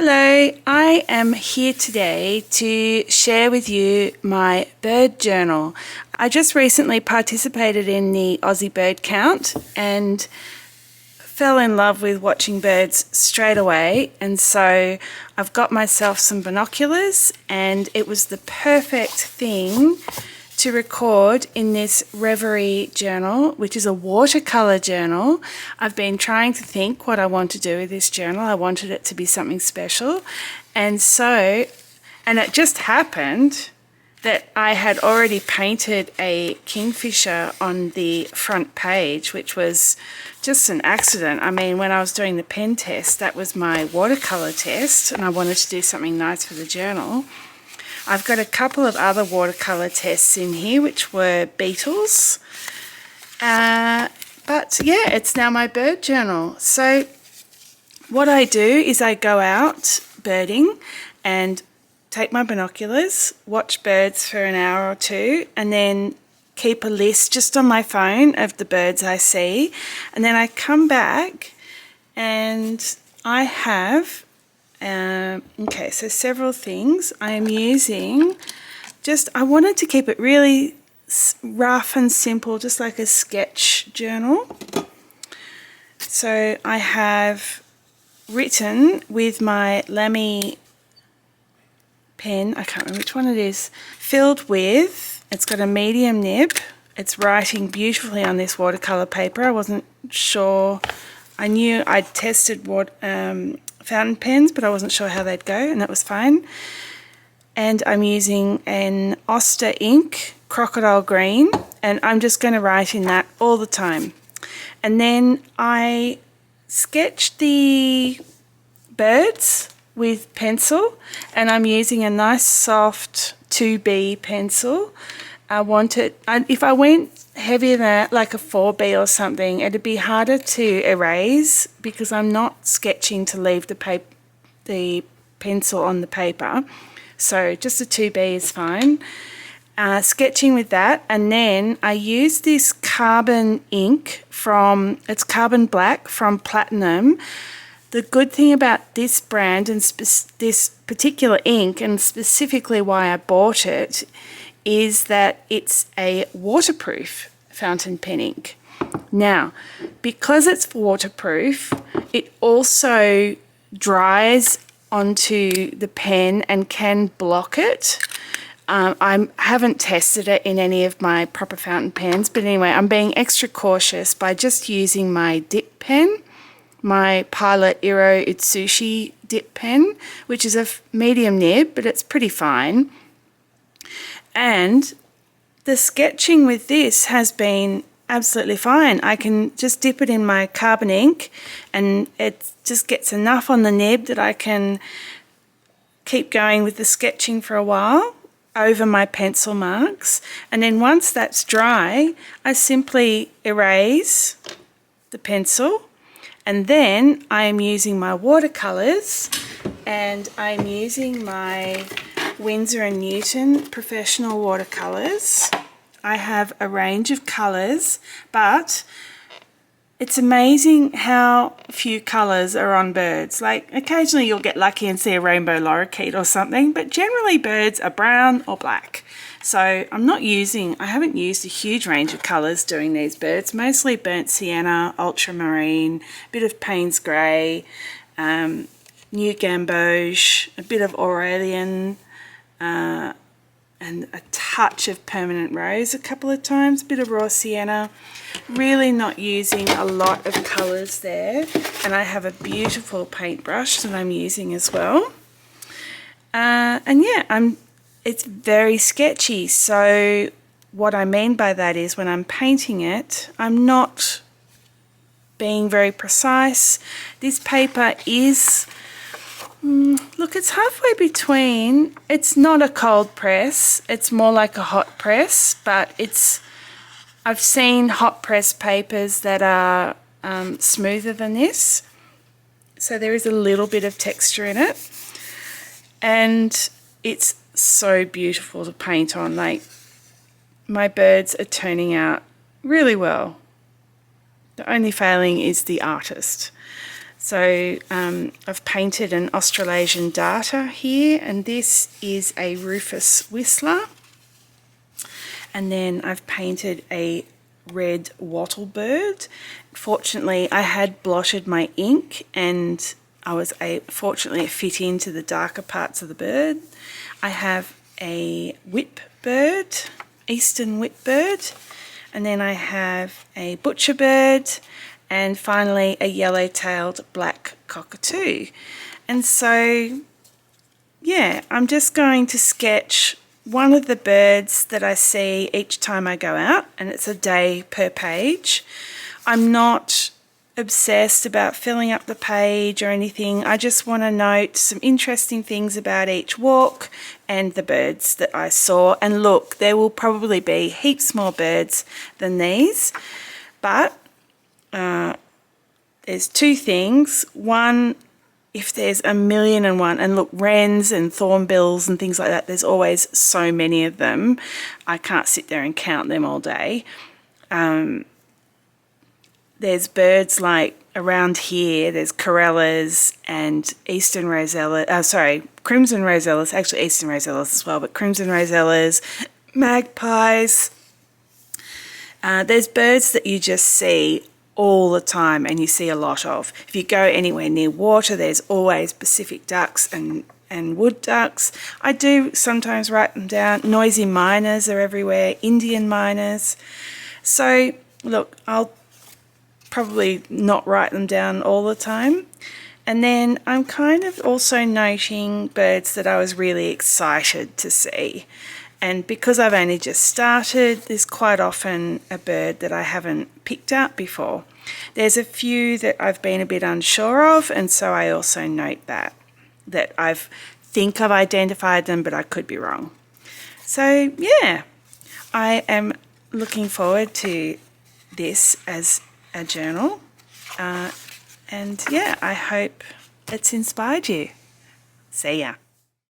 Hello, I am here today to share with you my bird journal. I just recently participated in the Aussie bird count and fell in love with watching birds straight away, and so I've got myself some binoculars and it was the perfect thing to record in this Reverie journal, which is a watercolour journal. I've been trying to think what I want to do with this journal. I wanted it to be something special, and it just happened that I had already painted a kingfisher on the front page, which was just an accident. I mean, when I was doing the pen test, that was my watercolour test, and I wanted to do something nice for the journal. I've got a couple of other watercolour tests in here, which were beetles. But yeah, it's now my bird journal. So what I do is I go out birding and take my binoculars, watch birds for an hour or two, and then keep a list just on my phone of the birds I see. And then I come back and I have okay, so several things. I am using I wanted to keep it really rough and simple, just like a sketch journal. So I have written with my Lamy pen, I can't remember which one it is, filled with, it's got a medium nib. It's writing beautifully on this watercolour paper. I wasn't sure, I knew I'd tested fountain pens, but I wasn't sure how they'd go, and that was fine. And I'm using an Oster ink, crocodile green, and I'm just going to write in that all the time. And then I sketched the birds with pencil, and I'm using a nice soft 2B pencil. If I went heavier than that, like a 4B or something, it'd be harder to erase because I'm not sketching to leave the pencil on the paper. So just a 2B is fine. Sketching with that, and then I use this carbon ink it's carbon black from Platinum. The good thing about this brand and this particular ink, and specifically why I bought it, is that it's a waterproof fountain pen ink. Now, because it's waterproof, it also dries onto the pen and can block it. I haven't tested it in any of my proper fountain pens, but anyway, I'm being extra cautious by just using my dip pen, my Pilot Iro Utsushi dip pen, which is a medium nib, but it's pretty fine. And the sketching with this has been absolutely fine. I can just dip it in my carbon ink and it just gets enough on the nib that I can keep going with the sketching for a while over my pencil marks. And then once that's dry, I simply erase the pencil, and then I am using my watercolours, and I'm using my Winsor & Newton professional watercolours. I have a range of colours, but it's amazing how few colours are on birds. Like occasionally you'll get lucky and see a rainbow lorikeet or something, but generally birds are brown or black. So I haven't used a huge range of colours doing these birds, mostly burnt sienna, ultramarine, a bit of Payne's grey, new gamboge, a bit of Aurelian, and a touch of permanent rose a couple of times, a bit of raw sienna. Really not using a lot of colours there. And I have a beautiful paintbrush that I'm using as well. And yeah, it's very sketchy. So what I mean by that is when I'm painting it, I'm not being very precise. This paper is, look, it's halfway between, it's not a cold press, it's more like a hot press, but I've seen hot press papers that are smoother than this, so there is a little bit of texture in it, and it's so beautiful to paint on. Like, my birds are turning out really well. The only failing is the artist. So I've painted an Australasian darter here, and this is a Rufous Whistler. And then I've painted a red wattle bird. Fortunately, I had blotted my ink, and fortunately it fit into the darker parts of the bird. I have a whip bird, eastern whip bird, and then I have a butcher bird, and finally a yellow-tailed black cockatoo. And so, yeah, I'm just going to sketch one of the birds that I see each time I go out, and it's a day per page. I'm not obsessed about filling up the page or anything. I just want to note some interesting things about each walk and the birds that I saw. And look, there will probably be heaps more birds than these, but there's two things. One, if there's a million and one, and look, wrens and thornbills and things like that, there's always so many of them. I can't sit there and count them all day. There's birds like around here, there's corellas and eastern rosellas, crimson rosellas, actually eastern rosellas as well, but crimson rosellas, magpies. There's birds that you just see all the time and you see a lot of. If you go anywhere near water, there's always Pacific ducks and wood ducks. I do sometimes write them down. Noisy miners are everywhere, Indian miners. So look, I'll probably not write them down all the time. And then I'm kind of also noting birds that I was really excited to see. And because I've only just started, there's quite often a bird that I haven't picked out before. There's a few that I've been a bit unsure of, and so I also note that I think I've identified them, but I could be wrong. So yeah, I am looking forward to this as a journal, and yeah, I hope it's inspired you. See ya.